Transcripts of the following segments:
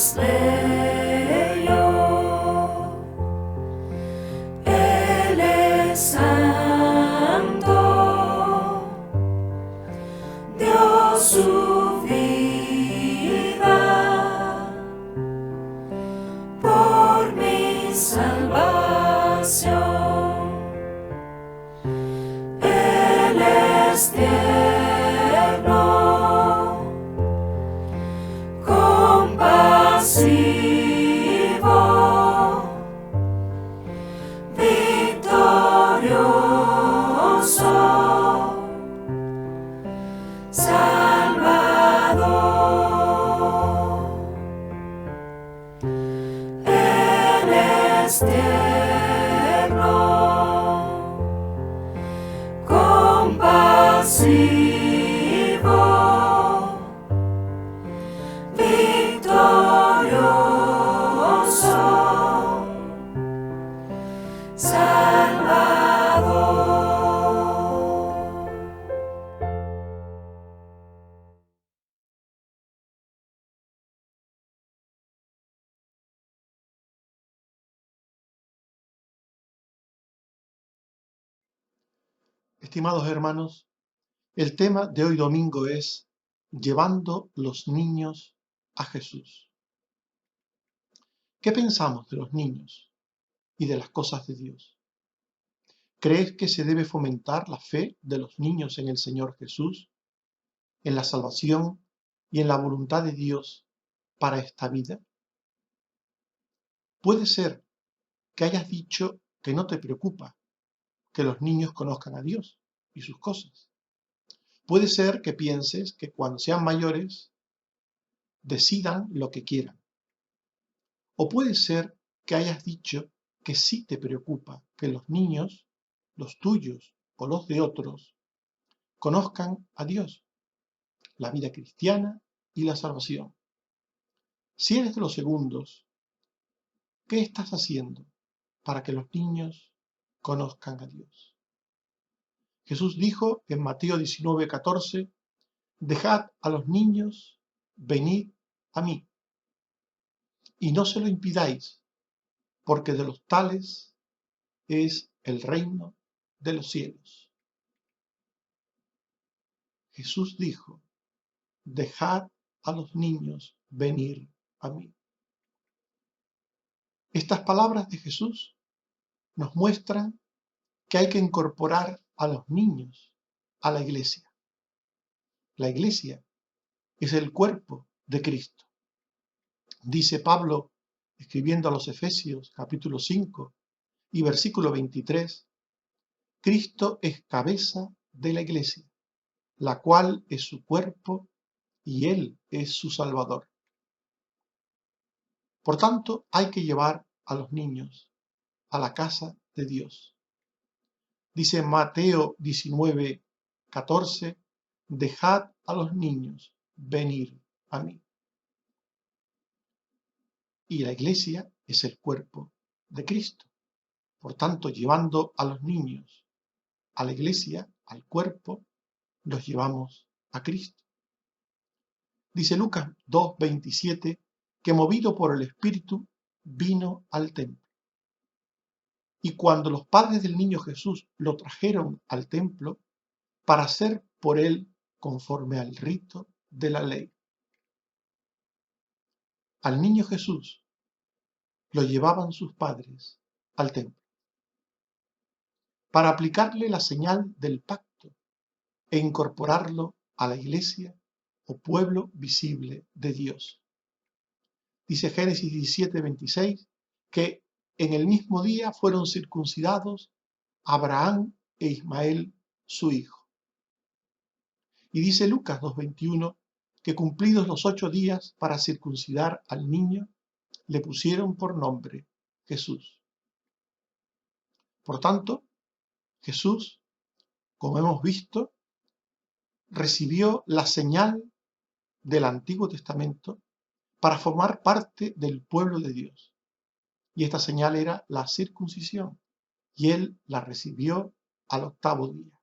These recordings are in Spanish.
es bello, Él es santo, dio su vida por mi salvación. Él es tierno, compasivo, victorioso, Salvador. Él es tierno, compasivo, victorioso, Salvador. Estimados hermanos, el tema de hoy domingo es llevando los niños a Jesús. ¿Qué pensamos de los niños y de las cosas de Dios? ¿Crees que se debe fomentar la fe de los niños en el Señor Jesús, en la salvación y en la voluntad de Dios para esta vida? Puede ser que hayas dicho que no te preocupa que los niños conozcan a Dios y sus cosas. Puede ser que pienses que cuando sean mayores decidan lo que quieran. O puede ser que hayas dicho que sí te preocupa que los niños, los tuyos o los de otros, conozcan a Dios, la vida cristiana y la salvación. Si eres de los segundos, ¿qué estás haciendo para que los niños conozcan a Dios? Jesús dijo en Mateo 19:14, dejad a los niños venid a mí, y no se lo impidáis, porque de los tales es el reino de los cielos. Jesús dijo, dejad a los niños venir a mí. Estas palabras de Jesús nos muestran que hay que incorporar a los niños a la iglesia. La iglesia es el cuerpo de Cristo. Dice Pablo, escribiendo a los Efesios, capítulo 5 y versículo 23, Cristo es cabeza de la iglesia, la cual es su cuerpo y Él es su Salvador. Por tanto, hay que llevar a los niños a la casa de Dios. Dice Mateo 19:14, dejad a los niños venir a mí. Y la iglesia es el cuerpo de Cristo. Por tanto, llevando a los niños a la iglesia, al cuerpo, los llevamos a Cristo. Dice Lucas 2:27 que movido por el Espíritu vino al templo. Y cuando los padres del niño Jesús lo trajeron al templo para hacer por él conforme al rito de la ley. Al niño Jesús lo llevaban sus padres al templo para aplicarle la señal del pacto e incorporarlo a la iglesia o pueblo visible de Dios. Dice Génesis 17:26 que en el mismo día fueron circuncidados Abraham e Ismael su hijo. Y dice Lucas 2:21 que cumplidos los 8 días para circuncidar al niño, le pusieron por nombre Jesús. Por tanto, Jesús, como hemos visto, recibió la señal del Antiguo Testamento para formar parte del pueblo de Dios. Y esta señal era la circuncisión, y él la recibió al 8º día.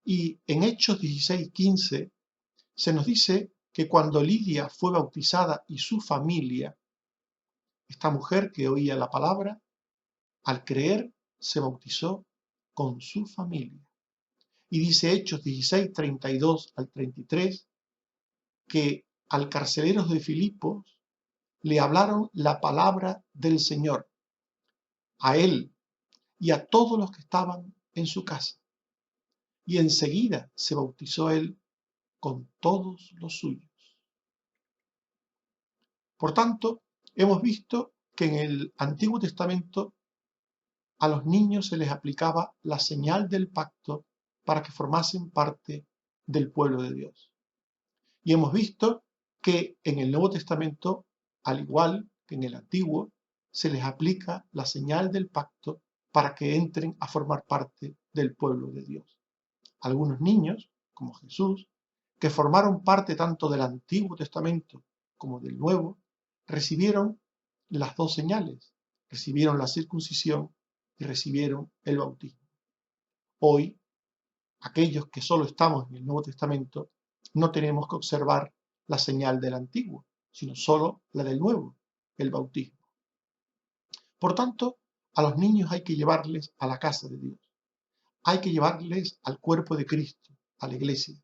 Y en Hechos 16:15 se nos dice que cuando Lidia fue bautizada y su familia, esta mujer que oía la palabra, al creer, se bautizó con su familia. Y dice Hechos 16, 32 al 33, que al carcelero de Filipos le hablaron la palabra del Señor, a él y a todos los que estaban en su casa. Y enseguida se bautizó él con todos los suyos. Por tanto, hemos visto que en el Antiguo Testamento a los niños se les aplicaba la señal del pacto para que formasen parte del pueblo de Dios. Y hemos visto que en el Nuevo Testamento, al igual que en el Antiguo, se les aplica la señal del pacto para que entren a formar parte del pueblo de Dios. Algunos niños, como Jesús, que formaron parte tanto del Antiguo Testamento como del Nuevo, recibieron las dos señales, recibieron la circuncisión y recibieron el bautismo. Hoy, aquellos que solo estamos en el Nuevo Testamento, no tenemos que observar la señal del Antiguo, sino solo la del Nuevo, el bautismo. Por tanto, a los niños hay que llevarles a la casa de Dios. Hay que llevarles al cuerpo de Cristo, a la iglesia.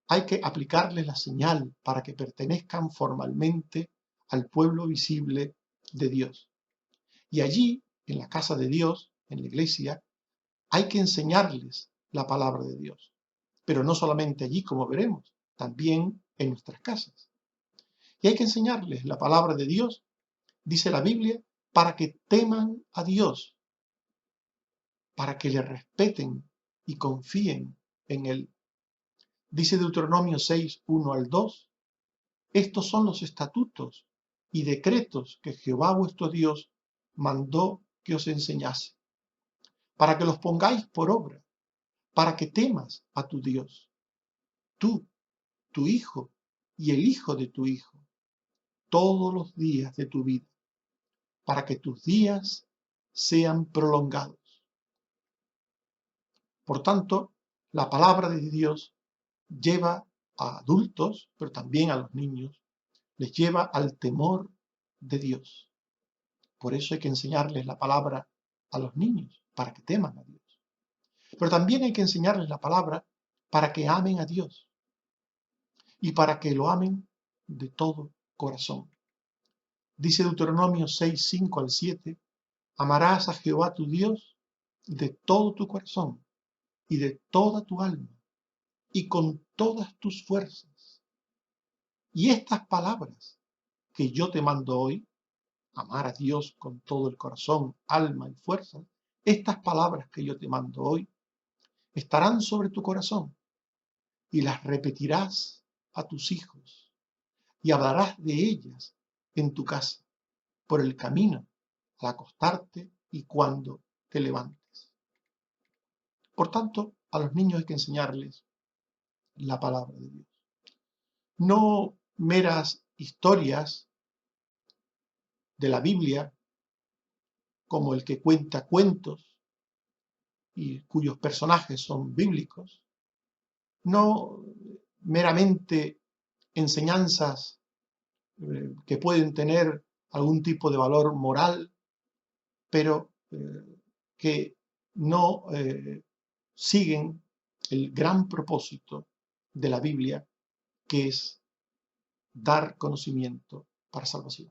Hay que aplicarles la señal para que pertenezcan formalmente al pueblo visible de Dios. Y allí, en la casa de Dios, en la iglesia, hay que enseñarles la palabra de Dios. Pero no solamente allí, como veremos, también en nuestras casas. Y hay que enseñarles la palabra de Dios, dice la Biblia, para que teman a Dios, para que le respeten y confíen en Él. Dice Deuteronomio 6, 1 al 2, estos son los estatutos y decretos que Jehová vuestro Dios mandó que os enseñase, para que los pongáis por obra, para que temas a tu Dios, tú, tu hijo y el hijo de tu hijo, todos los días de tu vida, para que tus días sean prolongados. Por tanto, la palabra de Dios lleva a adultos, pero también a los niños, les lleva al temor de Dios. Por eso hay que enseñarles la palabra a los niños, para que teman a Dios. Pero también hay que enseñarles la palabra para que amen a Dios y para que lo amen de todo corazón. Dice Deuteronomio 6, 5 al 7, amarás a Jehová tu Dios de todo tu corazón y de toda tu alma y con todas tus fuerzas. Y estas palabras que yo te mando hoy, amar a Dios con todo el corazón, alma y fuerza, estas palabras que yo te mando hoy estarán sobre tu corazón y las repetirás a tus hijos y hablarás de ellas en tu casa, por el camino, al acostarte y cuando te levantes. Por tanto, a los niños hay que enseñarles la palabra de Dios. No meras historias de la Biblia, como el que cuenta cuentos y cuyos personajes son bíblicos, no meramente enseñanzas que pueden tener algún tipo de valor moral, pero que no siguen el gran propósito de la Biblia, que es dar conocimiento para salvación.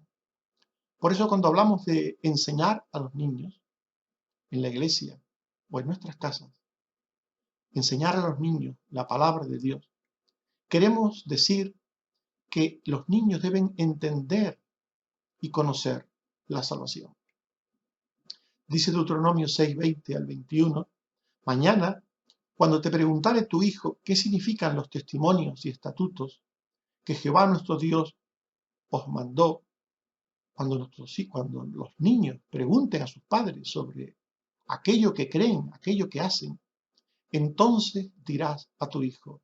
Por eso cuando hablamos de enseñar a los niños en la iglesia o en nuestras casas, enseñar a los niños la palabra de Dios, queremos decir que los niños deben entender y conocer la salvación. Dice Deuteronomio 6, 20 al 21, mañana, cuando te preguntare tu hijo qué significan los testimonios y estatutos que Jehová nuestro Dios os mandó, cuando los niños pregunten a sus padres sobre aquello que creen, aquello que hacen, entonces dirás a tu hijo,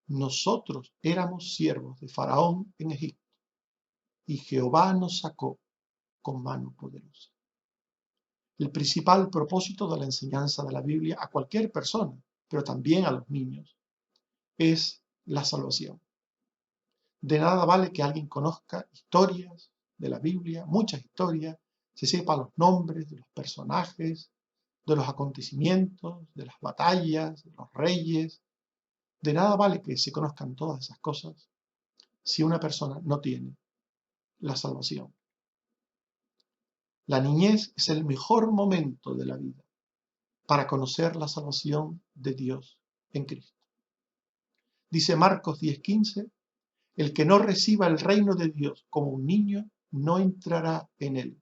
nosotros éramos siervos de Faraón en Egipto, y Jehová nos sacó con mano poderosa. El principal propósito de la enseñanza de la Biblia a cualquier persona, pero también a los niños, es la salvación. De nada vale que alguien conozca historias de la Biblia, muchas historias, se sepa los nombres de los personajes, de los acontecimientos, de las batallas, de los reyes. De nada vale que se conozcan todas esas cosas si una persona no tiene la salvación. La niñez es el mejor momento de la vida para conocer la salvación de Dios en Cristo. Dice Marcos 10:15, el que no reciba el reino de Dios como un niño no entrará en él.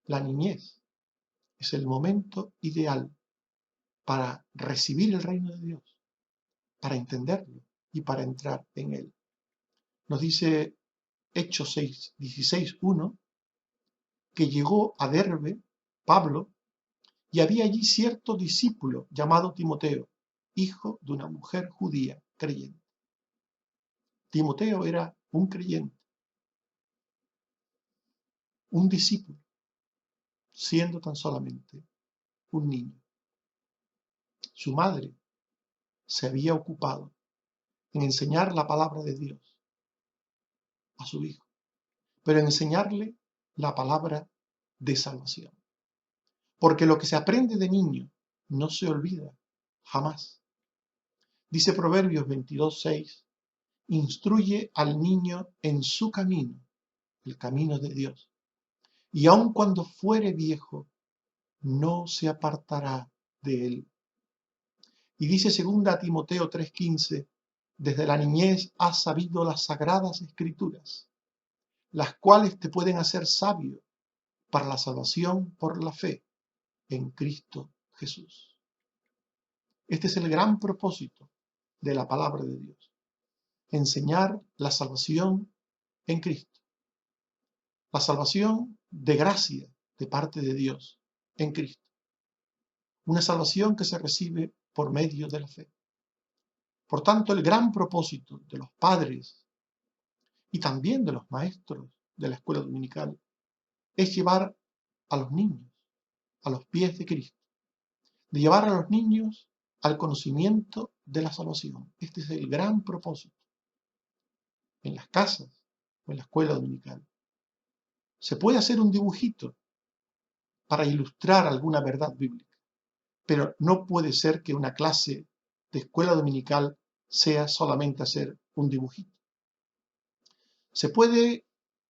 La niñez es el momento ideal para recibir el reino de Dios, para entenderlo y para entrar en él. Nos dice Hechos 16:1 que llegó a Derbe Pablo y había allí cierto discípulo llamado Timoteo, hijo de una mujer judía creyente. Timoteo era un creyente, un discípulo, siendo tan solamente un niño. Su madre se había ocupado en enseñar la palabra de Dios a su hijo, pero en enseñarle la palabra de salvación. Porque lo que se aprende de niño no se olvida jamás. Dice Proverbios 22:6, instruye al niño en su camino, el camino de Dios, y aun cuando fuere viejo, no se apartará de él. Y dice 2 Timoteo 3:15, desde la niñez has sabido las sagradas escrituras, las cuales te pueden hacer sabio para la salvación por la fe en Cristo Jesús. Este es el gran propósito de la palabra de Dios, enseñar la salvación en Cristo, la salvación de gracia de parte de Dios en Cristo, una salvación que se recibe por medio de la fe. Por tanto, el gran propósito de los padres y también de los maestros de la escuela dominical es llevar a los niños a los pies de Cristo, de llevar a los niños al conocimiento de la salvación. Este es el gran propósito. En las casas o en la escuela dominical se puede hacer un dibujito para ilustrar alguna verdad bíblica, pero no puede ser que una clase de escuela dominical sea solamente hacer un dibujito. Se puede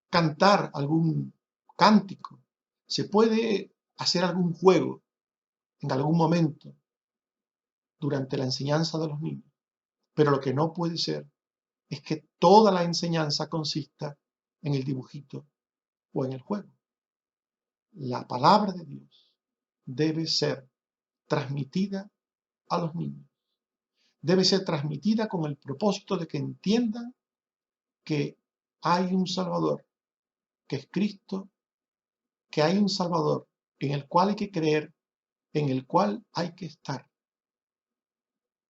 cantar algún cántico, se puede hacer algún juego en algún momento durante la enseñanza de los niños, pero lo que no puede ser es que toda la enseñanza consista en el dibujito o en el juego. La palabra de Dios debe ser transmitida a los niños. Debe ser transmitida con el propósito de que entiendan que hay un Salvador, que es Cristo, que hay un Salvador en el cual hay que creer, en el cual hay que estar.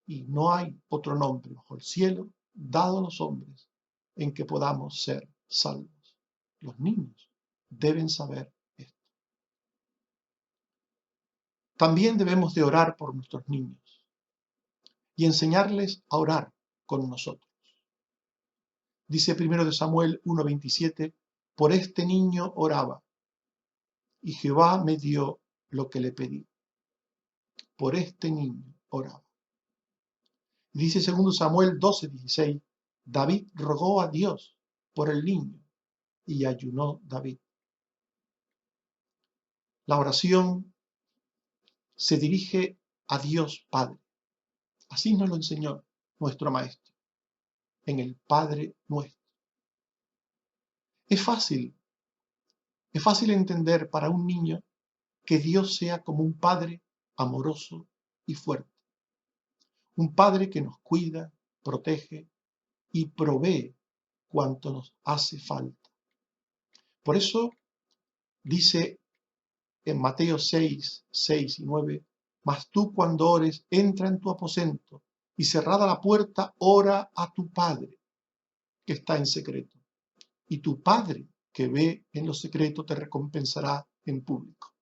Y no hay otro nombre bajo el cielo dado a los hombres en que podamos ser salvos. Los niños deben saber esto. También debemos de orar por nuestros niños y enseñarles a orar con nosotros. Dice 1 Samuel 1:27, por este niño oraba, y Jehová me dio lo que le pedí. Por este niño oraba. Dice 2 Samuel 12:16, David rogó a Dios por el niño, y ayunó David. La oración se dirige a Dios Padre. Así nos lo enseñó nuestro Maestro, en el Padre Nuestro. Es fácil entender para un niño que Dios sea como un Padre amoroso y fuerte. Un Padre que nos cuida, protege y provee cuanto nos hace falta. Por eso dice en Mateo 6:6 y 9, mas tú cuando ores, entra en tu aposento y cerrada la puerta, ora a tu Padre que está en secreto. Y tu Padre que ve en lo secreto te recompensará en público.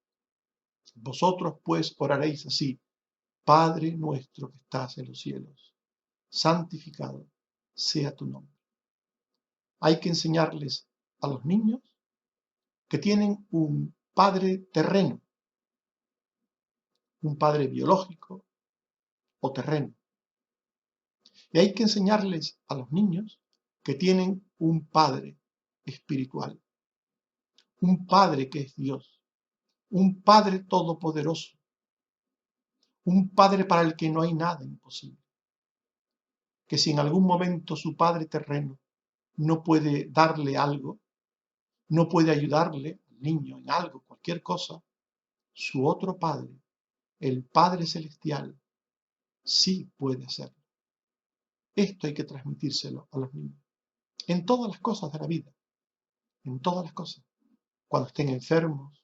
Vosotros pues oraréis así, Padre nuestro que estás en los cielos, santificado sea tu nombre. Hay que enseñarles a los niños que tienen un padre terreno, un padre biológico o terreno. Y hay que enseñarles a los niños que tienen un padre espiritual, un padre que es Dios, un padre todopoderoso, un padre para el que no hay nada imposible. Que si en algún momento su padre terreno no puede darle algo, no puede ayudarle al niño en algo, cualquier cosa, su otro padre, el Padre Celestial, sí puede hacerlo. Esto hay que transmitírselo a los niños, en todas las cosas de la vida, en todas las cosas. Cuando estén enfermos,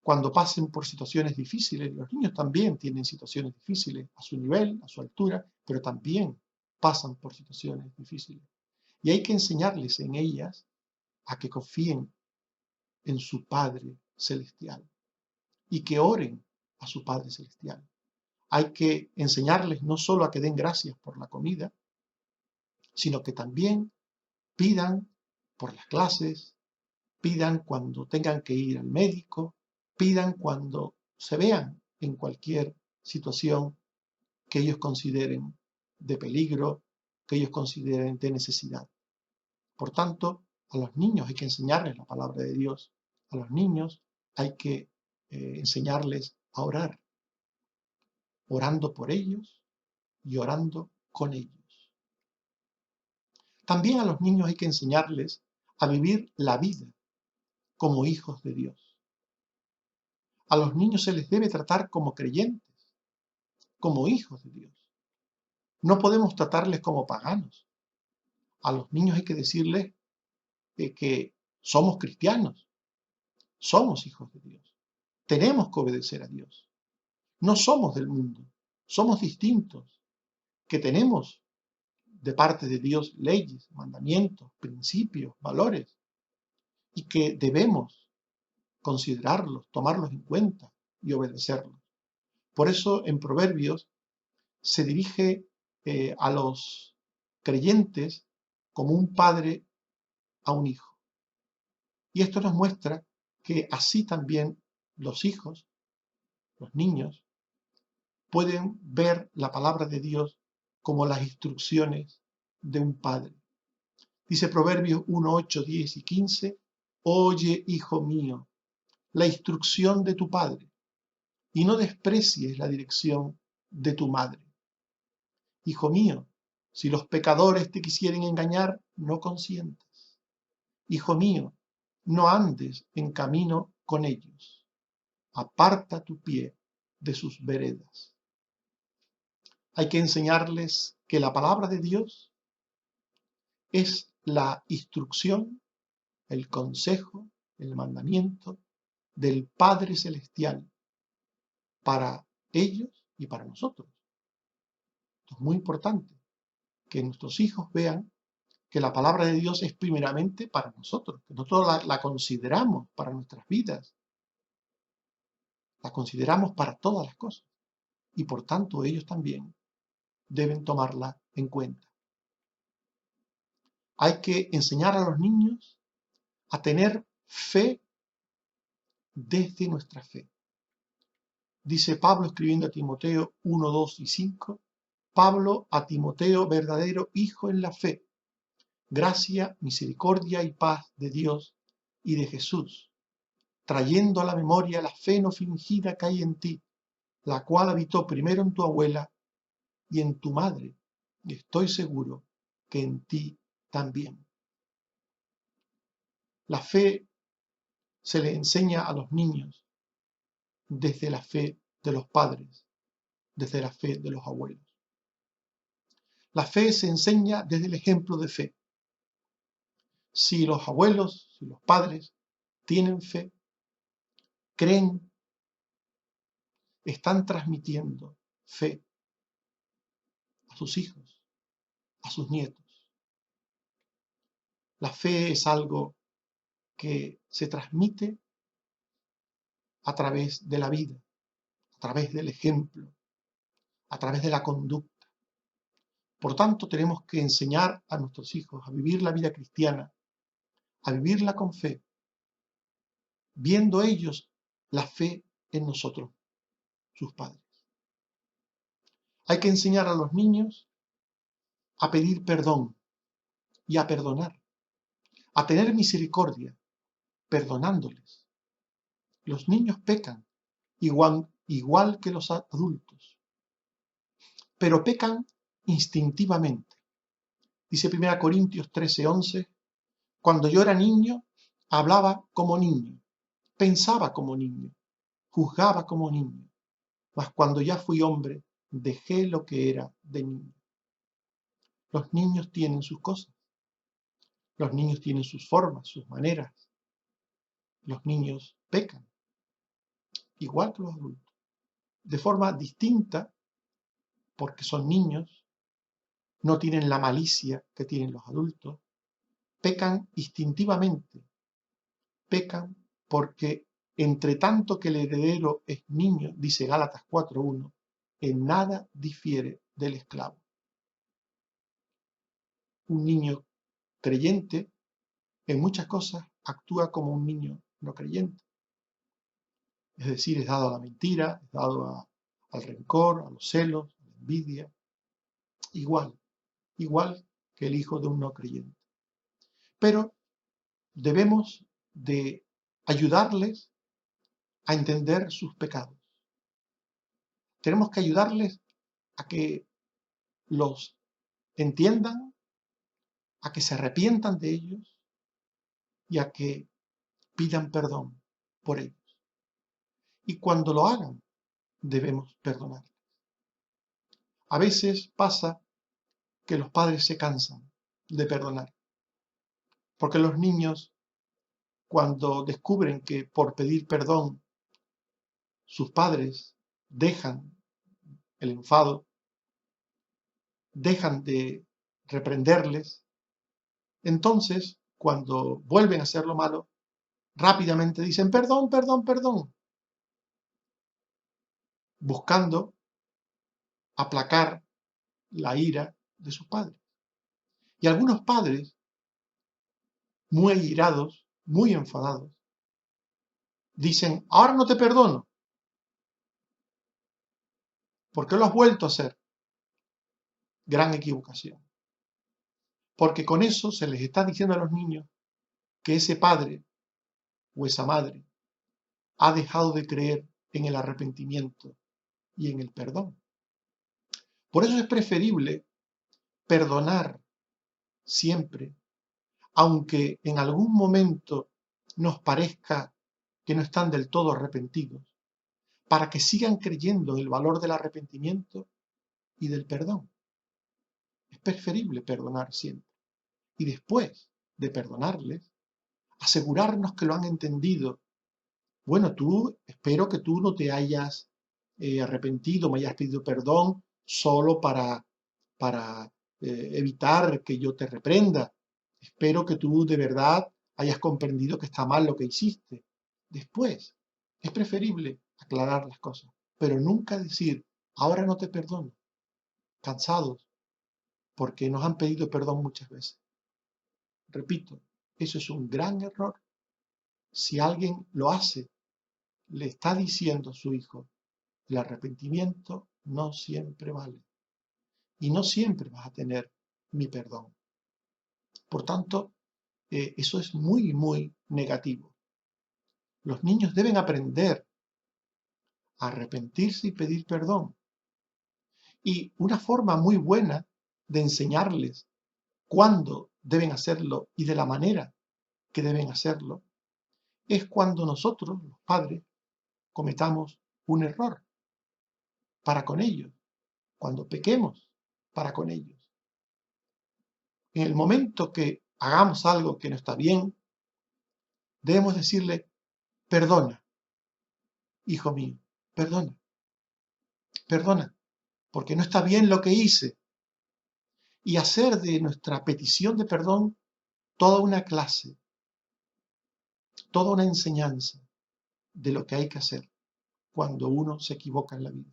cuando pasen por situaciones difíciles, los niños también tienen situaciones difíciles a su nivel, a su altura, pero también pasan por situaciones difíciles. Y hay que enseñarles en ellas a que confíen en su Padre Celestial y que oren a su Padre Celestial. Hay que enseñarles no solo a que den gracias por la comida, sino que también pidan por las clases, pidan cuando tengan que ir al médico, pidan cuando se vean en cualquier situación que ellos consideren de peligro, que ellos consideren de necesidad. Por tanto, a los niños hay que enseñarles la palabra de Dios, a los niños hay que enseñarles a orar, orando por ellos y orando con ellos. También a los niños hay que enseñarles a vivir la vida como hijos de Dios. A los niños se les debe tratar como creyentes, como hijos de Dios. No podemos tratarles como paganos. A los niños hay que decirles que somos cristianos, somos hijos de Dios. Tenemos que obedecer a Dios. No somos del mundo, somos distintos, que tenemos de parte de Dios leyes, mandamientos, principios, valores, y que debemos considerarlos, tomarlos en cuenta y obedecerlos. Por eso en Proverbios se dirige a los creyentes como un padre a un hijo. Y esto nos muestra que así también los hijos, los niños, pueden ver la palabra de Dios como las instrucciones de un padre. Dice Proverbios 1, 8, 10 y 15, oye, hijo mío, la instrucción de tu padre, y no desprecies la dirección de tu madre. Hijo mío, si los pecadores te quisieren engañar, no consientas. Hijo mío, no andes en camino con ellos. Aparta tu pie de sus veredas. Hay que enseñarles que la palabra de Dios es la instrucción, el consejo, el mandamiento del Padre Celestial para ellos y para nosotros. Esto es muy importante, que nuestros hijos vean que la palabra de Dios es primeramente para nosotros, que nosotros la consideramos para nuestras vidas, la consideramos para todas las cosas, y por tanto ellos también deben tomarla en cuenta. Hay que enseñar a los niños a tener fe desde nuestra fe. Dice Pablo escribiendo a Timoteo 1, 2 y 5, Pablo a Timoteo, verdadero hijo en la fe, gracia, misericordia y paz de Dios y de Jesús, trayendo a la memoria la fe no fingida que hay en ti, la cual habitó primero en tu abuela y en tu madre, y estoy seguro que en ti también. La fe se le enseña a los niños desde la fe de los padres, desde la fe de los abuelos. La fe se enseña desde el ejemplo de fe. Si los abuelos, si los padres tienen fe, creen, están transmitiendo fe a sus hijos, a sus nietos. La fe es algo que se transmite a través de la vida, a través del ejemplo, a través de la conducta. Por tanto, tenemos que enseñar a nuestros hijos a vivir la vida cristiana, a vivirla con fe, viendo ellos la fe en nosotros, sus padres. Hay que enseñar a los niños a pedir perdón y a perdonar, a tener misericordia, perdonándoles. Los niños pecan, igual que los adultos, pero pecan instintivamente. Dice 1 Corintios 13:11, cuando yo era niño, hablaba como niño, pensaba como niño, juzgaba como niño, mas cuando ya fui hombre, dejé lo que era de niño. Los niños tienen sus cosas, los niños tienen sus formas, sus maneras, los niños pecan, igual que los adultos, de forma distinta, porque son niños, no tienen la malicia que tienen los adultos, pecan instintivamente, pecan porque entre tanto que el heredero es niño, dice Gálatas 4:1, en nada difiere del esclavo. Un niño creyente en muchas cosas actúa como un niño no creyente. Es decir, es dado a la mentira, es dado al rencor, a los celos, a la envidia, igual que el hijo de un no creyente. Pero debemos de ayudarles a entender sus pecados. Tenemos que ayudarles a que los entiendan, a que se arrepientan de ellos y a que pidan perdón por ellos. Y cuando lo hagan, debemos perdonar. A veces pasa que los padres se cansan de perdonar, porque los niños, cuando descubren que por pedir perdón sus padres dejan el enfado, dejan de reprenderles, entonces, cuando vuelven a hacer lo malo, rápidamente dicen perdón, perdón, perdón, buscando aplacar la ira de sus padres. Y algunos padres, muy irados, muy enfadados, dicen, ahora no te perdono, porque lo has vuelto a hacer. Gran equivocación. Porque con eso se les está diciendo a los niños que ese padre o esa madre ha dejado de creer en el arrepentimiento y en el perdón. Por eso es preferible perdonar siempre, aunque en algún momento nos parezca que no están del todo arrepentidos, para que sigan creyendo en el valor del arrepentimiento y del perdón. Es preferible perdonar siempre. Y después de perdonarles, asegurarnos que lo han entendido. Bueno, espero que tú no te hayas arrepentido, me hayas pedido perdón solo para evitar que yo te reprenda. Espero que tú de verdad hayas comprendido que está mal lo que hiciste. Después, es preferible aclarar las cosas, pero nunca decir, ahora no te perdono, cansados, porque nos han pedido perdón muchas veces. Repito, eso es un gran error. Si alguien lo hace, le está diciendo a su hijo, el arrepentimiento no siempre vale y no siempre vas a tener mi perdón. Por tanto, eso es muy, muy negativo. Los niños deben aprender a arrepentirse y pedir perdón. Y una forma muy buena de enseñarles cuándo deben hacerlo y de la manera que deben hacerlo es cuando nosotros, los padres, cometamos un error para con ellos, cuando pequemos para con ellos. En el momento que hagamos algo que no está bien, debemos decirle, perdona, hijo mío, perdona, perdona, porque no está bien lo que hice. Y hacer de nuestra petición de perdón toda una clase, toda una enseñanza de lo que hay que hacer cuando uno se equivoca en la vida.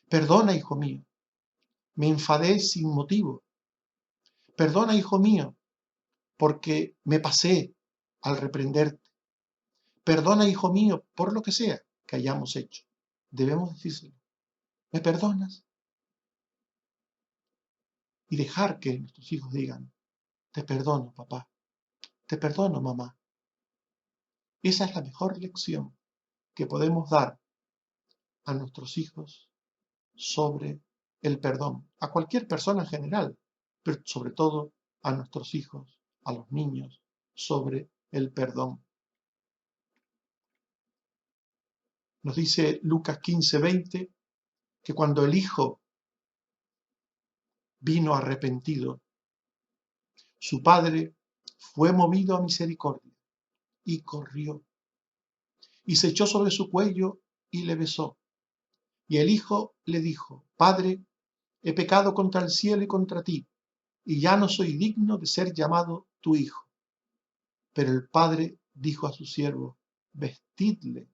Perdona, hijo mío, me enfadé sin motivo. Perdona, hijo mío, porque me pasé al reprenderte. Perdona, hijo mío, por lo que sea que hayamos hecho. Debemos decírselo. ¿Me perdonas? Y dejar que nuestros hijos digan, te perdono, papá. Te perdono, mamá. Esa es la mejor lección que podemos dar a nuestros hijos sobre el perdón, a cualquier persona en general, pero sobre todo a nuestros hijos, a los niños, sobre el perdón. Nos dice Lucas 15:20 que cuando el hijo vino arrepentido, su padre fue movido a misericordia y corrió y se echó sobre su cuello y le besó. Y el hijo le dijo, Padre, he pecado contra el cielo y contra ti, y ya no soy digno de ser llamado tu hijo. Pero el padre dijo a su siervo, vestidle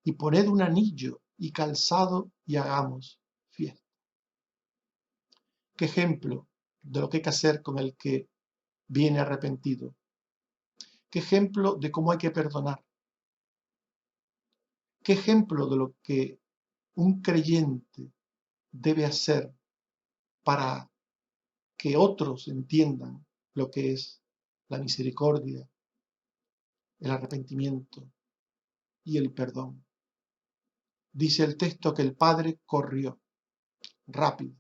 y poned un anillo y calzado y hagamos fiesta. ¿Qué ejemplo de lo que hay que hacer con el que viene arrepentido? ¿Qué ejemplo de cómo hay que perdonar? ¿Qué ejemplo de lo que un creyente debe hacer para que otros entiendan lo que es la misericordia, el arrepentimiento y el perdón? Dice el texto que el padre corrió rápido.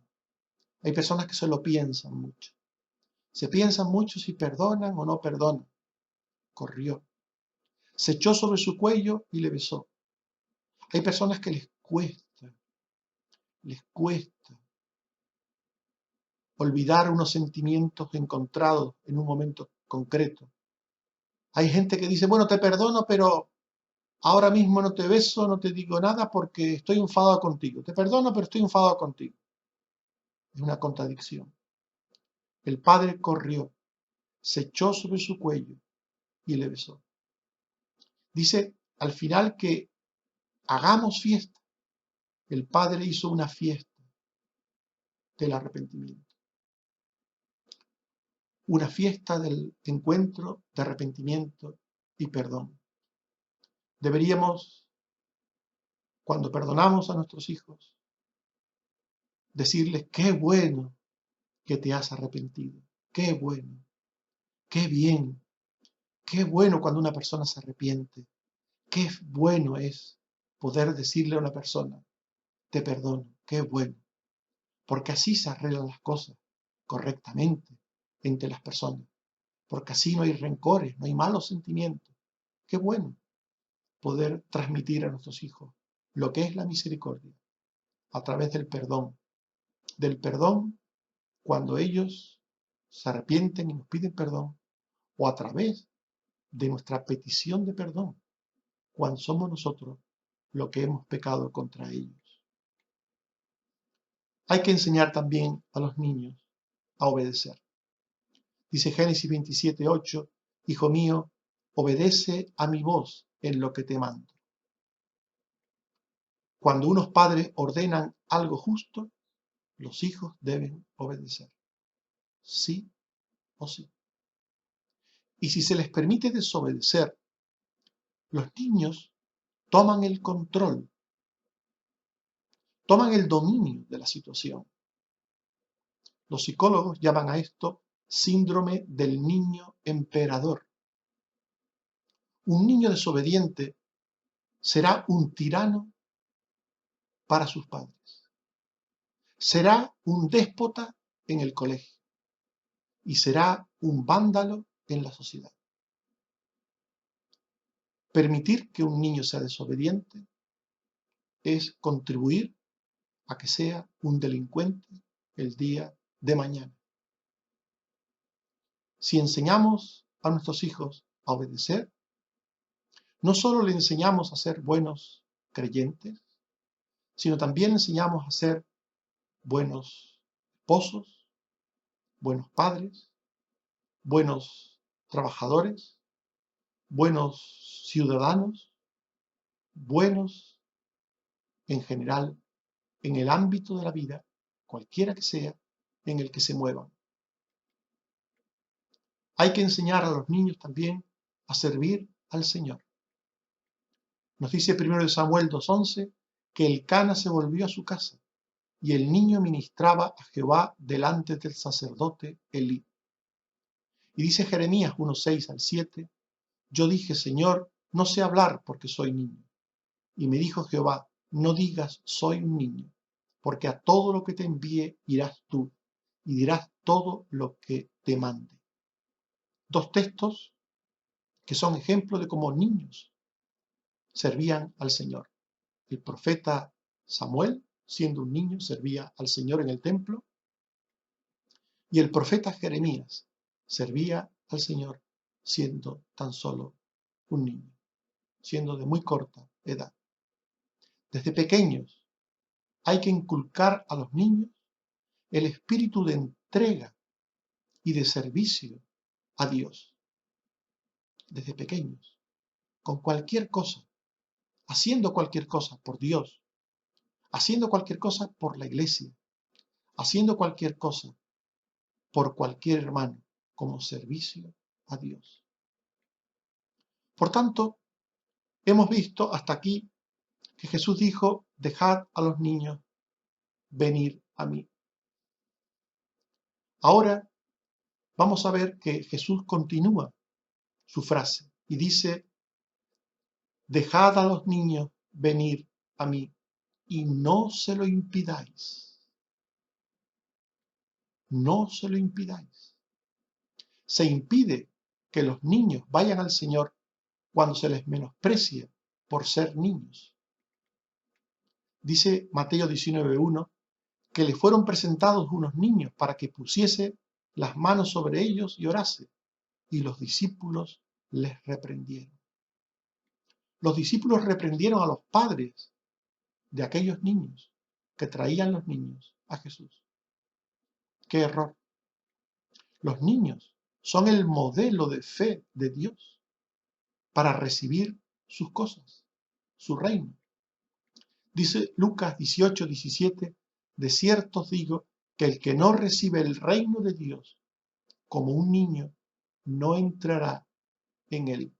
Hay personas que se lo piensan mucho. Se piensan mucho si perdonan o no perdonan. Corrió. Se echó sobre su cuello y le besó. Hay personas que les cuesta olvidar unos sentimientos encontrados en un momento concreto. Hay gente que dice, bueno, te perdono, pero ahora mismo no te beso, no te digo nada porque estoy enfadado contigo. Te perdono, pero estoy enfadado contigo. Es una contradicción. El padre corrió, se echó sobre su cuello y le besó. Dice al final que hagamos fiesta. El padre hizo una fiesta del arrepentimiento. Una fiesta del encuentro de arrepentimiento y perdón. Deberíamos, cuando perdonamos a nuestros hijos, decirles, qué bueno que te has arrepentido, qué bueno, qué bien, qué bueno cuando una persona se arrepiente, qué bueno es poder decirle a una persona, te perdono, qué bueno, porque así se arreglan las cosas correctamente entre las personas, porque así no hay rencores, no hay malos sentimientos. Qué bueno poder transmitir a nuestros hijos lo que es la misericordia a través del perdón cuando ellos se arrepienten y nos piden perdón, o a través de nuestra petición de perdón cuando somos nosotros los que hemos pecado contra ellos. Hay que enseñar también a los niños a obedecer. Dice Génesis 27:8, Hijo mío, obedece a mi voz en lo que te mando. Cuando unos padres ordenan algo justo, los hijos deben obedecer, sí o sí. Y si se les permite desobedecer, los niños toman el control, toman el dominio de la situación. Los psicólogos llaman a esto síndrome del niño emperador. Un niño desobediente será un tirano para sus padres. Será un déspota en el colegio y será un vándalo en la sociedad. Permitir que un niño sea desobediente es contribuir a que sea un delincuente el día de mañana. Si enseñamos a nuestros hijos a obedecer, no solo le enseñamos a ser buenos creyentes, sino también enseñamos a ser buenos esposos, buenos padres, buenos trabajadores, buenos ciudadanos, buenos en general en el ámbito de la vida, cualquiera que sea, en el que se muevan. Hay que enseñar a los niños también a servir al Señor. Nos dice 1 Samuel 2:11 que Elcana se volvió a su casa y el niño ministraba a Jehová delante del sacerdote Elí. Y dice Jeremías 1:6-7, yo dije, Señor, no sé hablar porque soy niño. Y me dijo Jehová, no digas soy un niño, porque a todo lo que te envíe irás tú y dirás todo lo que te mande. Dos textos que son ejemplos de cómo niños servían al Señor. El profeta Samuel, siendo un niño, servía al Señor en el templo, y el profeta Jeremías servía al Señor siendo tan solo un niño, siendo de muy corta edad. Desde pequeños hay que inculcar a los niños el espíritu de entrega y de servicio a Dios. Desde pequeños, con cualquier cosa, haciendo cualquier cosa por Dios, haciendo cualquier cosa por la iglesia, haciendo cualquier cosa por cualquier hermano, como servicio a Dios. Por tanto, hemos visto hasta aquí que Jesús dijo, dejad a los niños venir a mí. Ahora vamos a ver que Jesús continúa su frase y dice, dejad a los niños venir a mí y no se lo impidáis. No se lo impidáis. Se impide que los niños vayan al Señor cuando se les menosprecia por ser niños. Dice Mateo 19:1 que le fueron presentados unos niños para que pusiese las manos sobre ellos y orase, y los discípulos les reprendieron. Los discípulos reprendieron a los padres de aquellos niños que traían los niños a Jesús. ¡Qué error! Los niños son el modelo de fe de Dios para recibir sus cosas, su reino. Dice Lucas 18:17, de cierto os digo que el que no recibe el reino de Dios como un niño, no entrará en él.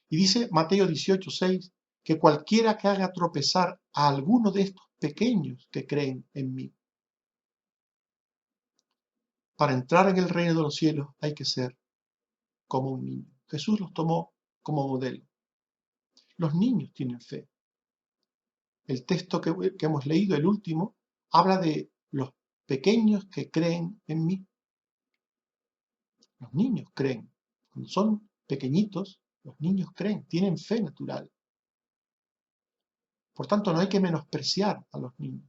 Y dice Mateo 18:6, que cualquiera que haga tropezar a alguno de estos pequeños que creen en mí. Para entrar en el reino de los cielos hay que ser como un niño. Jesús los tomó como modelo. Los niños tienen fe. El texto que hemos leído, el último, habla de los pequeños que creen en mí. Los niños creen. Cuando son pequeñitos, los niños creen, tienen fe natural. Por tanto, no hay que menospreciar a los niños.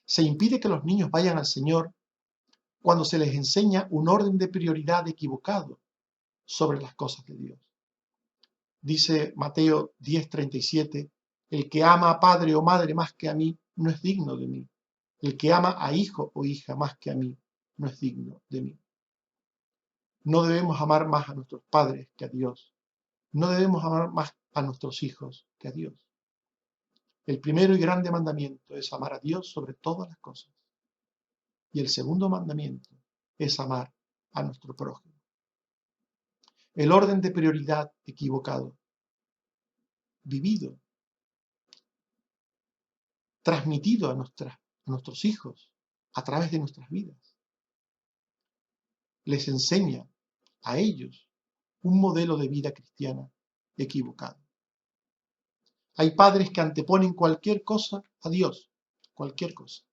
Se impide que los niños vayan al Señor cuando se les enseña un orden de prioridad equivocado sobre las cosas de Dios. Dice Mateo 10:37, el que ama a padre o madre más que a mí, no es digno de mí. El que ama a hijo o hija más que a mí, no es digno de mí. No debemos amar más a nuestros padres que a Dios. No debemos amar más a nuestros hijos que a Dios. El primero y grande mandamiento es amar a Dios sobre todas las cosas. Y el segundo mandamiento es amar a nuestro prójimo. El orden de prioridad equivocado, vivido, transmitido a nuestros hijos a través de nuestras vidas, les enseña a ellos un modelo de vida cristiana equivocado. Hay padres que anteponen cualquier cosa a Dios, cualquier cosa.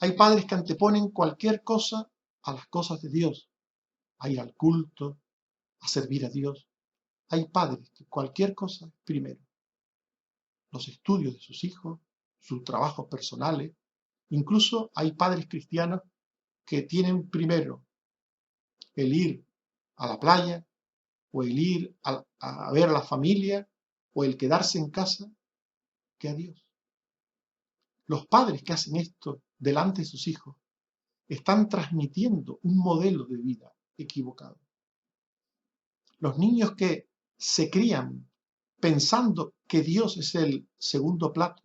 Hay padres que anteponen cualquier cosa a las cosas de Dios, a ir al culto, a servir a Dios. Hay padres que cualquier cosa es primero. Los estudios de sus hijos, sus trabajos personales. Incluso hay padres cristianos que tienen primero el ir a la playa, o el ir a ver a la familia, o el quedarse en casa, que a Dios. Los padres que hacen esto delante de sus hijos están transmitiendo un modelo de vida equivocado. Los niños que se crían pensando que Dios es el segundo plato,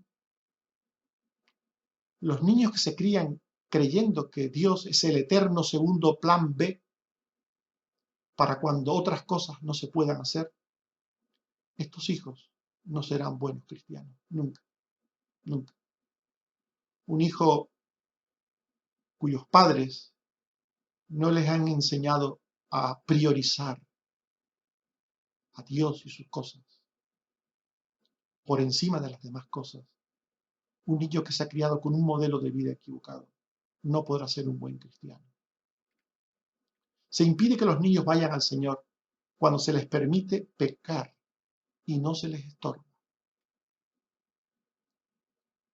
Los niños que se crían creyendo que Dios es el eterno segundo plan B para cuando otras cosas no se puedan hacer, estos hijos no serán buenos cristianos, nunca, nunca. Un hijo cuyos padres no les han enseñado a priorizar a Dios y sus cosas por encima de las demás cosas, un niño que se ha criado con un modelo de vida equivocado, no podrá ser un buen cristiano. Se impide que los niños vayan al Señor cuando se les permite pecar y no se les estorba.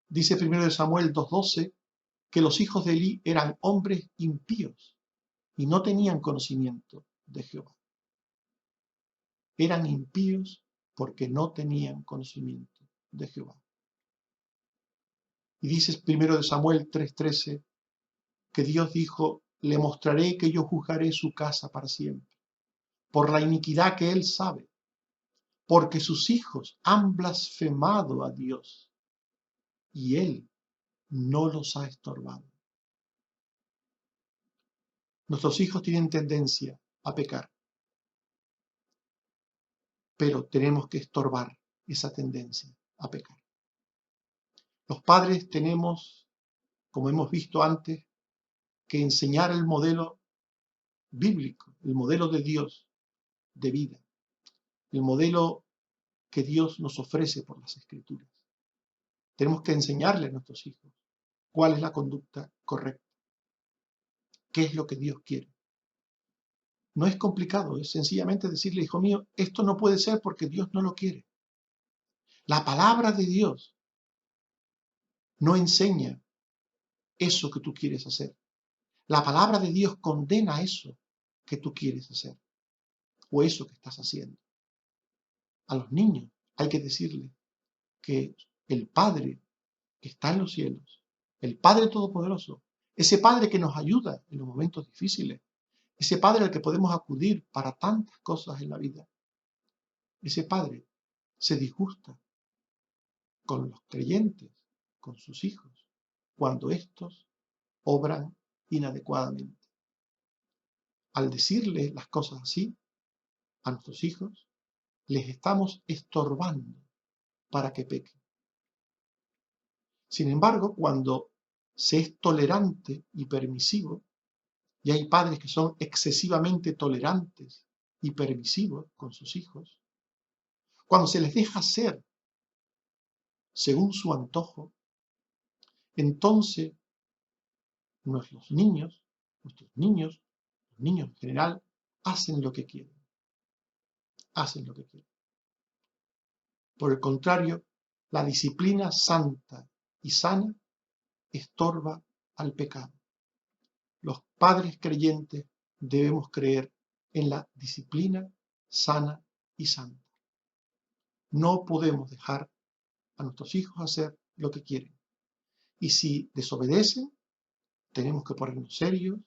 Dice 1 Samuel 2:12 que los hijos de Elí eran hombres impíos y no tenían conocimiento de Jehová. Eran impíos porque no tenían conocimiento de Jehová. Y dice 1 Samuel 3:13 que Dios dijo, le mostraré que yo juzgaré su casa para siempre, por la iniquidad que él sabe, porque sus hijos han blasfemado a Dios y él no los ha estorbado. Nuestros hijos tienen tendencia a pecar, pero tenemos que estorbar esa tendencia a pecar. Los padres tenemos, como hemos visto antes, que enseñar el modelo bíblico, el modelo de Dios de vida, el modelo que Dios nos ofrece por las Escrituras. Tenemos que enseñarle a nuestros hijos cuál es la conducta correcta, qué es lo que Dios quiere. No es complicado, es sencillamente decirle, hijo mío, esto no puede ser porque Dios no lo quiere. La palabra de Dios no enseña eso que tú quieres hacer. La palabra de Dios condena eso que tú quieres hacer o eso que estás haciendo. A los niños hay que decirle que el Padre que está en los cielos, el Padre Todopoderoso, ese Padre que nos ayuda en los momentos difíciles, ese Padre al que podemos acudir para tantas cosas en la vida, ese Padre se disgusta con los creyentes, con sus hijos, cuando éstos obran inadecuadamente. Al decirle las cosas así a nuestros hijos, les estamos estorbando para que pequen. Sin embargo, cuando se es tolerante y permisivo, y hay padres que son excesivamente tolerantes y permisivos con sus hijos, cuando se les deja hacer según su antojo, entonces nuestros niños los niños en general, hacen lo que quieren. Hacen lo que quieren. Por el contrario, la disciplina santa y sana estorba al pecado. Los padres creyentes debemos creer en la disciplina sana y santa. No podemos dejar a nuestros hijos hacer lo que quieren. Y si desobedecen, tenemos que ponernos serios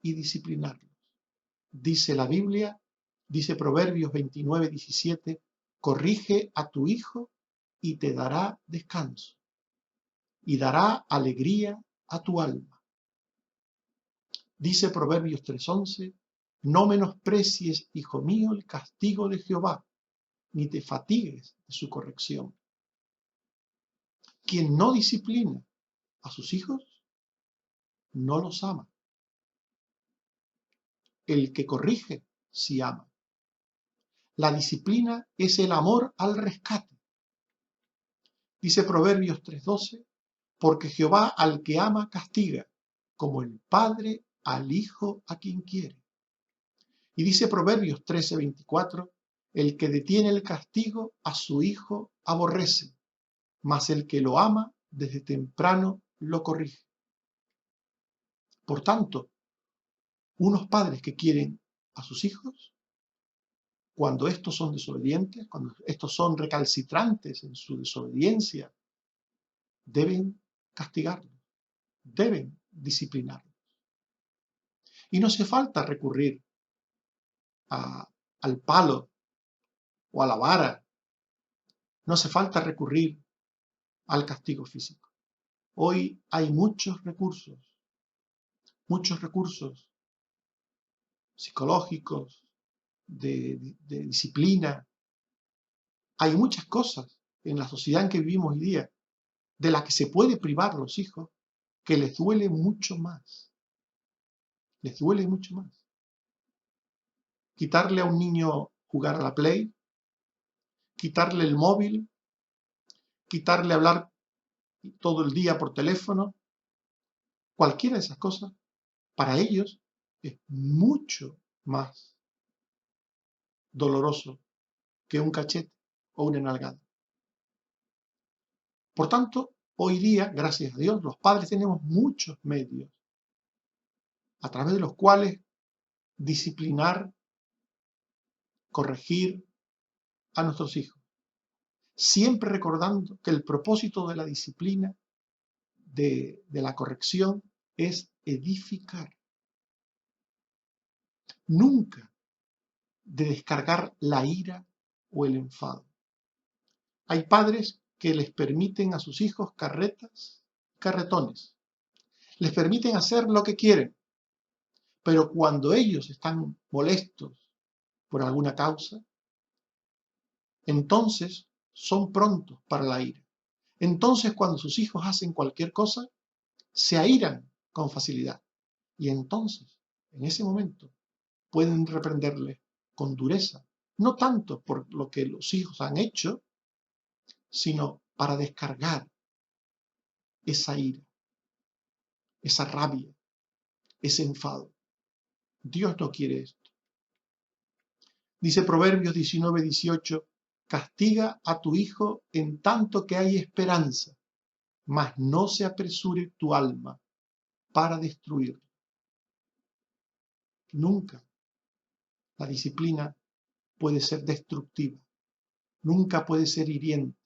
y disciplinarlos. Dice la Biblia, dice Proverbios 29:17, corrige a tu hijo y te dará descanso, y dará alegría a tu alma. Dice Proverbios 3:11, no menosprecies, hijo mío, el castigo de Jehová, ni te fatigues de su corrección. Quien no disciplina a sus hijos, no los ama. El que corrige, sí ama. La disciplina es el amor al rescate. Dice Proverbios 3:12, porque Jehová al que ama castiga, como el padre al hijo a quien quiere. Y dice Proverbios 13:24, el que detiene el castigo a su hijo aborrece, mas el que lo ama desde temprano lo corrige. Por tanto, unos padres que quieren a sus hijos, cuando estos son desobedientes, cuando estos son recalcitrantes en su desobediencia, deben castigarlos, deben disciplinarlos. Y no hace falta recurrir al palo o a la vara, no hace falta recurrir al castigo físico. Hoy hay muchos recursos psicológicos, de disciplina. Hay muchas cosas en la sociedad en que vivimos hoy día de las que se puede privar a los hijos que les duele mucho más. Les duele mucho más. Quitarle a un niño jugar a la Play, quitarle el móvil, quitarle hablar todo el día por teléfono, cualquiera de esas cosas, para ellos es mucho más doloroso que un cachete o una nalgada. Por tanto, hoy día, gracias a Dios, los padres tenemos muchos medios a través de los cuales disciplinar, corregir a nuestros hijos, siempre recordando que el propósito de la disciplina, de la corrección, es edificar, nunca de descargar la ira o el enfado. Hay padres que les permiten a sus hijos carretones, les permiten hacer lo que quieren, pero cuando ellos están molestos por alguna causa, entonces son prontos para la ira. Entonces, cuando sus hijos hacen cualquier cosa, se airan con facilidad. Y entonces, en ese momento, pueden reprenderles con dureza, no tanto por lo que los hijos han hecho, sino para descargar esa ira, esa rabia, ese enfado. Dios no quiere esto. Dice Proverbios 19:18, castiga a tu hijo en tanto que hay esperanza, mas no se apresure tu alma para destruirlo. Nunca la disciplina puede ser destructiva, nunca puede ser hiriente,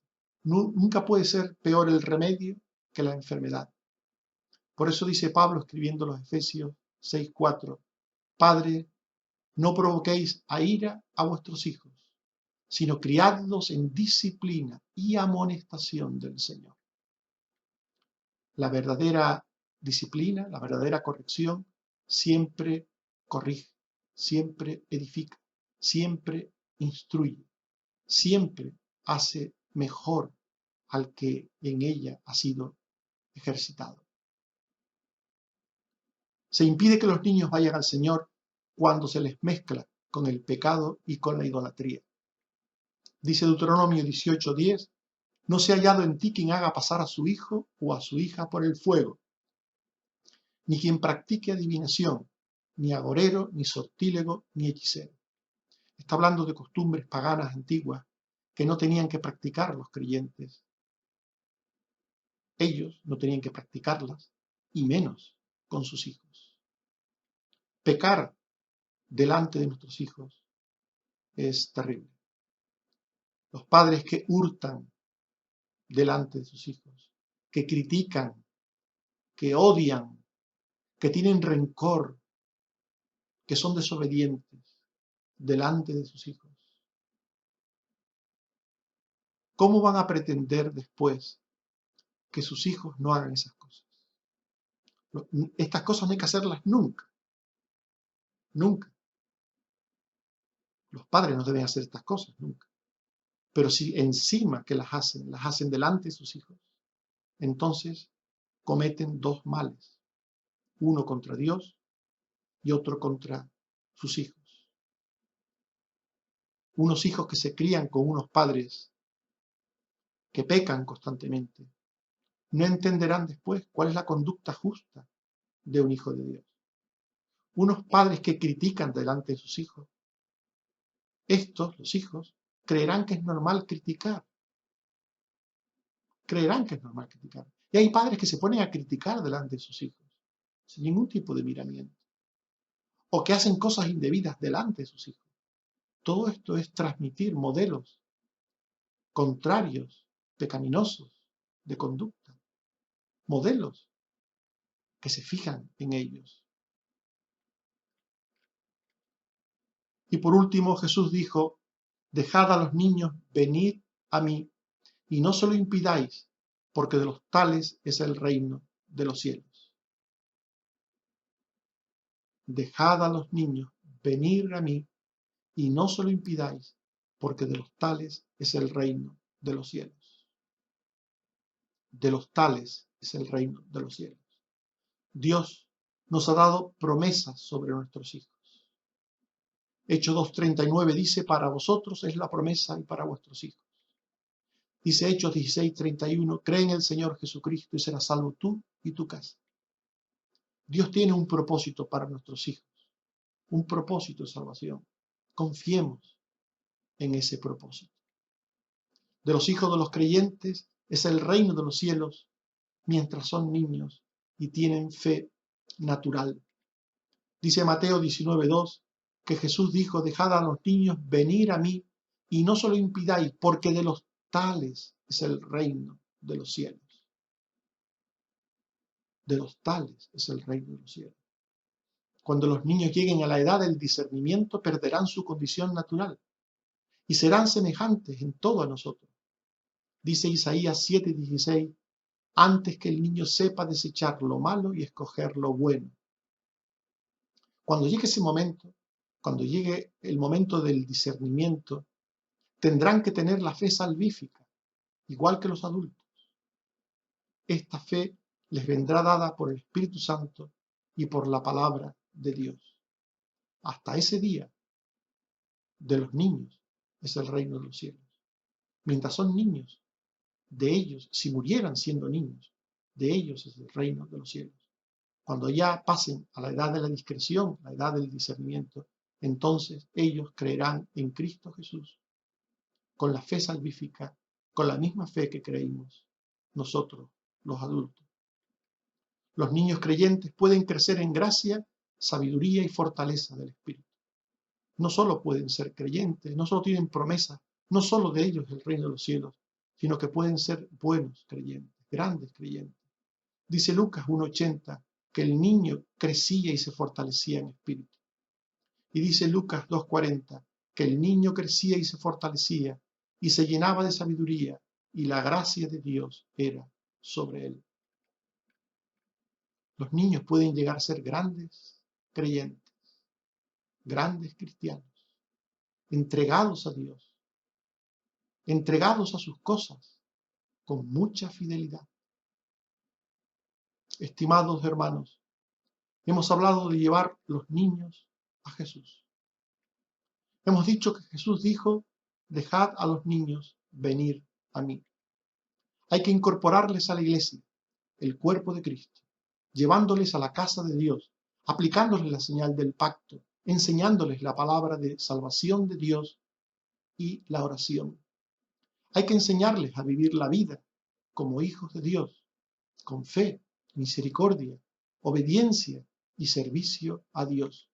nunca puede ser peor el remedio que la enfermedad. Por eso dice Pablo escribiendo los Efesios 6:4, Padre, no provoquéis a ira a vuestros hijos, sino criadlos en disciplina y amonestación del Señor. La verdadera disciplina, la verdadera corrección, siempre corrige, siempre edifica, siempre instruye, siempre hace mejor al que en ella ha sido ejercitado. Se impide que los niños vayan al Señor cuando se les mezcla con el pecado y con la idolatría. Dice Deuteronomio 18:10, no se ha hallado en ti quien haga pasar a su hijo o a su hija por el fuego, ni quien practique adivinación, ni agorero, ni sortílego, ni hechicero. Está hablando de costumbres paganas antiguas que no tenían que practicar los creyentes. Ellos no tenían que practicarlas, y menos con sus hijos. Pecar delante de nuestros hijos es terrible. Los padres que hurtan delante de sus hijos, que critican, que odian, que tienen rencor, que son desobedientes delante de sus hijos. ¿Cómo van a pretender después que sus hijos no hagan esas cosas? Estas cosas no hay que hacerlas nunca, nunca. Los padres no deben hacer estas cosas nunca. Pero si encima que las hacen delante de sus hijos, entonces cometen dos males, uno contra Dios y otro contra sus hijos. Unos hijos que se crían con unos padres que pecan constantemente, no entenderán después cuál es la conducta justa de un hijo de Dios. Unos padres que critican delante de sus hijos, estos, los hijos, creerán que es normal criticar. Creerán que es normal criticar. Y hay padres que se ponen a criticar delante de sus hijos, sin ningún tipo de miramiento. O que hacen cosas indebidas delante de sus hijos. Todo esto es transmitir modelos contrarios, pecaminosos de conducta. Modelos que se fijan en ellos. Y por último, Jesús dijo, dejad a los niños venir a mí y no se lo impidáis, porque de los tales es el reino de los cielos. Dejad a los niños venir a mí, y no se lo impidáis, porque de los tales es el reino de los cielos. De los tales es el reino de los cielos. Dios nos ha dado promesas sobre nuestros hijos. Hechos 2:39 dice, para vosotros es la promesa y para vuestros hijos. Dice Hechos 16:31, cree en el Señor Jesucristo y serás salvo tú y tu casa. Dios tiene un propósito para nuestros hijos, un propósito de salvación. Confiemos en ese propósito. De los hijos de los creyentes es el reino de los cielos mientras son niños y tienen fe natural. Dice Mateo 19:2 que Jesús dijo, dejad a los niños venir a mí y no se lo impidáis, porque de los tales es el reino de los cielos. De los tales es el reino de los cielos. Cuando los niños lleguen a la edad del discernimiento, perderán su condición natural y serán semejantes en todo a nosotros. Dice Isaías 7:16, antes que el niño sepa desechar lo malo y escoger lo bueno. Cuando llegue ese momento, cuando llegue el momento del discernimiento, tendrán que tener la fe salvífica, igual que los adultos. Esta fe les vendrá dada por el Espíritu Santo y por la palabra de Dios. Hasta ese día de los niños es el reino de los cielos. Mientras son niños, de ellos, si murieran siendo niños, de ellos es el reino de los cielos. Cuando ya pasen a la edad de la discreción, la edad del discernimiento, entonces ellos creerán en Cristo Jesús con la fe salvífica, con la misma fe que creímos nosotros, los adultos. Los niños creyentes pueden crecer en gracia, sabiduría y fortaleza del Espíritu. No solo pueden ser creyentes, no solo tienen promesa, no solo de ellos el reino de los cielos, sino que pueden ser buenos creyentes, grandes creyentes. Dice Lucas 1:80 que el niño crecía y se fortalecía en espíritu. Y dice Lucas 2:40 que el niño crecía y se fortalecía y se llenaba de sabiduría y la gracia de Dios era sobre él. Los niños pueden llegar a ser grandes creyentes, grandes cristianos, entregados a Dios, entregados a sus cosas, con mucha fidelidad. Estimados hermanos, hemos hablado de llevar los niños a Jesús. Hemos dicho que Jesús dijo, dejad a los niños venir a mí. Hay que incorporarles a la iglesia, el cuerpo de Cristo, llevándoles a la casa de Dios, aplicándoles la señal del pacto, enseñándoles la palabra de salvación de Dios y la oración. Hay que enseñarles a vivir la vida como hijos de Dios, con fe, misericordia, obediencia y servicio a Dios.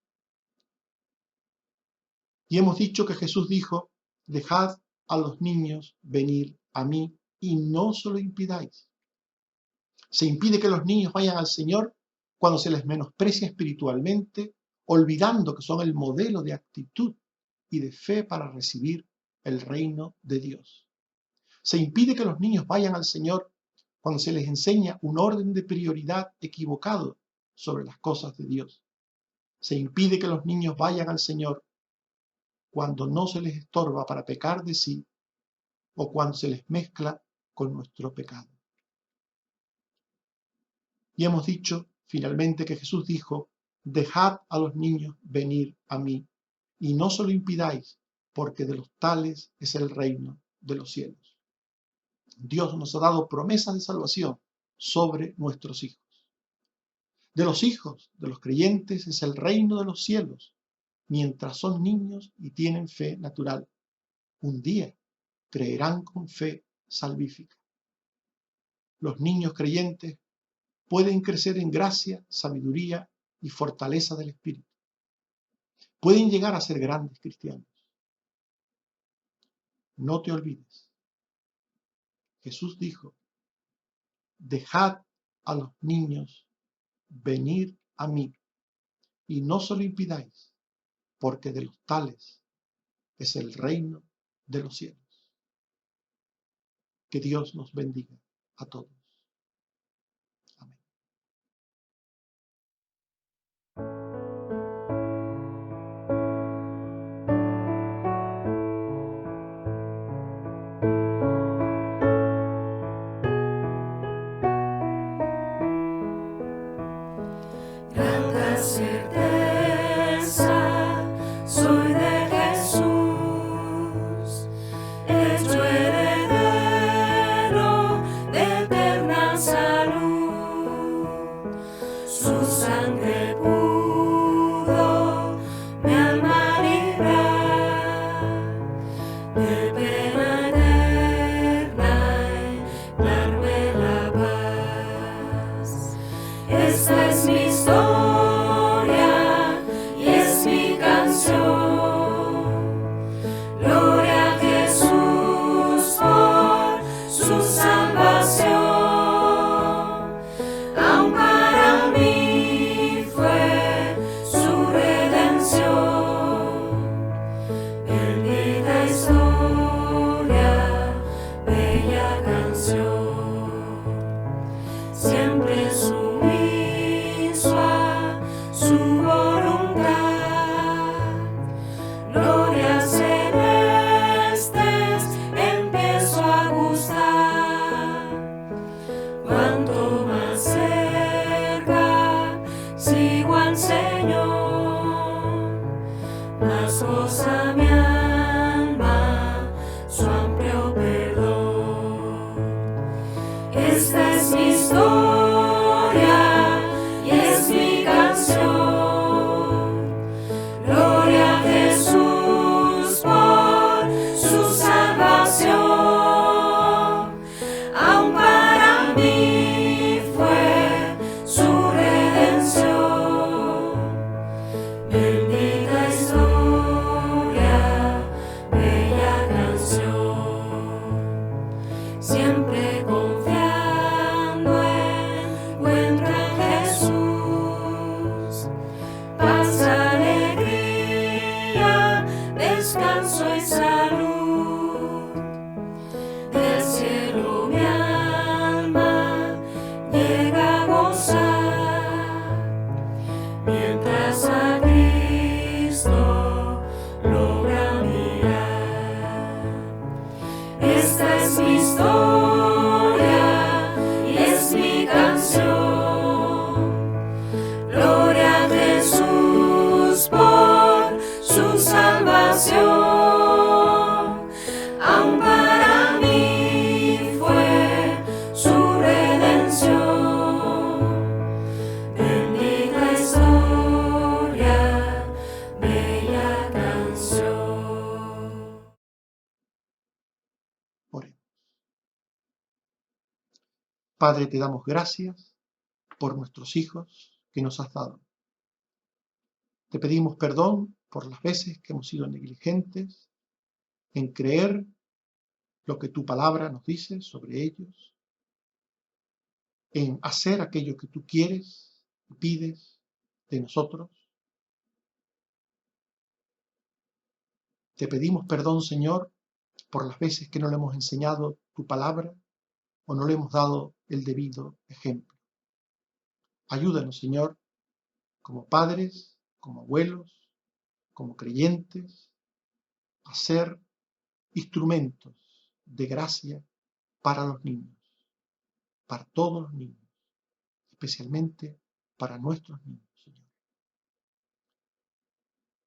Y hemos dicho que Jesús dijo, dejad a los niños venir a mí y no se lo impidáis. Se impide que los niños vayan al Señor cuando se les menosprecia espiritualmente, olvidando que son el modelo de actitud y de fe para recibir el reino de Dios. Se impide que los niños vayan al Señor cuando se les enseña un orden de prioridad equivocado sobre las cosas de Dios. Se impide que los niños vayan al Señor cuando no se les estorba para pecar de sí o cuando se les mezcla con nuestro pecado. Y hemos dicho finalmente que Jesús dijo, dejad a los niños venir a mí y no se lo impidáis, porque de los tales es el reino de los cielos. Dios nos ha dado promesas de salvación sobre nuestros hijos. De los hijos de los creyentes es el reino de los cielos, mientras son niños y tienen fe natural. Un día creerán con fe salvífica. Los niños creyentes pueden crecer en gracia, sabiduría y fortaleza del Espíritu. Pueden llegar a ser grandes cristianos. No te olvides. Jesús dijo, dejad a los niños venir a mí y no se lo impidáis, porque de los tales es el reino de los cielos. Que Dios nos bendiga. a todos. Amén. Gran certeza soy de Jesús, hecho heredero de eterna salud. Su sangre pudo mi alma librar de pena eterna y darme la paz. Esta es mi historia y es mi canción. Gloria a Jesús por su salvación. Aun para mí fue su redención. Bendita historia, bella canción. Siempre sumiso a su voluntad. Glorias celestes empiezo a gustar. Cuanto más cerca sigo al Señor, más goza mi alma su amplio perdón. Esta es mi historia y es mi canción. Gloria a Jesús por su salvación. Aun para mí fue su redención. Bendita historia, bella canción. Siempre confiando encuentro en Jesús paz, alegría, descanso y salud. Del cielo mi alma llega a gozar, mientras a Cristo logra mirar. Esta es mi historia y es mi canción. Gloria a Jesús por su salvación. Aun para mí fue su redención. Bendita historia, bella canción. Oremos. Padre, te damos gracias por nuestros hijos que nos has dado. Te pedimos perdón por las veces que hemos sido negligentes en creer lo que tu palabra nos dice sobre ellos, en hacer aquello que tú quieres y pides de nosotros. Te pedimos perdón, Señor, por las veces que no le hemos enseñado tu palabra o no le hemos dado el debido ejemplo. Ayúdanos, Señor, como padres, como abuelos, como creyentes, a ser instrumentos de gracia para los niños, para todos los niños, especialmente para nuestros niños, Señor.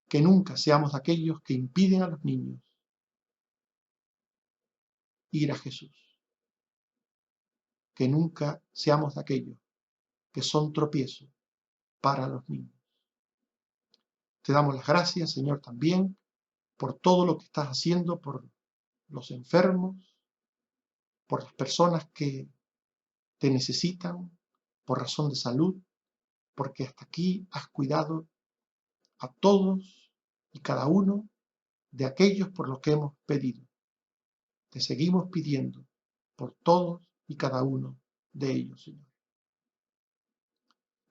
Que nunca seamos aquellos que impiden a los niños ir a Jesús. Que nunca seamos de aquellos que son tropiezos para los niños. Te damos las gracias, Señor, también por todo lo que estás haciendo por los enfermos, por las personas que te necesitan por razón de salud, porque hasta aquí has cuidado a todos y cada uno de aquellos por los que hemos pedido. Te seguimos pidiendo por todos y cada uno de ellos, Señor.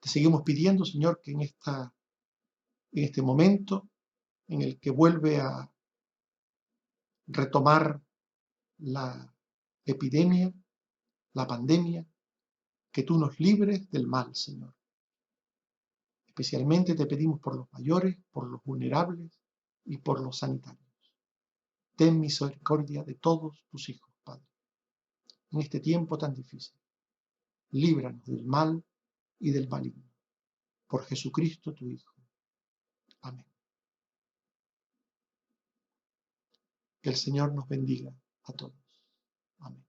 Te seguimos pidiendo, Señor, que en este momento en el que vuelve a retomar la epidemia, la pandemia, que tú nos libres del mal, Señor. Especialmente te pedimos por los mayores, por los vulnerables y por los sanitarios. Ten misericordia de todos tus hijos, Padre, en este tiempo tan difícil. Líbranos del mal y del maligno. Por Jesucristo, tu Hijo. Amén. Que el Señor nos bendiga a todos. Amén.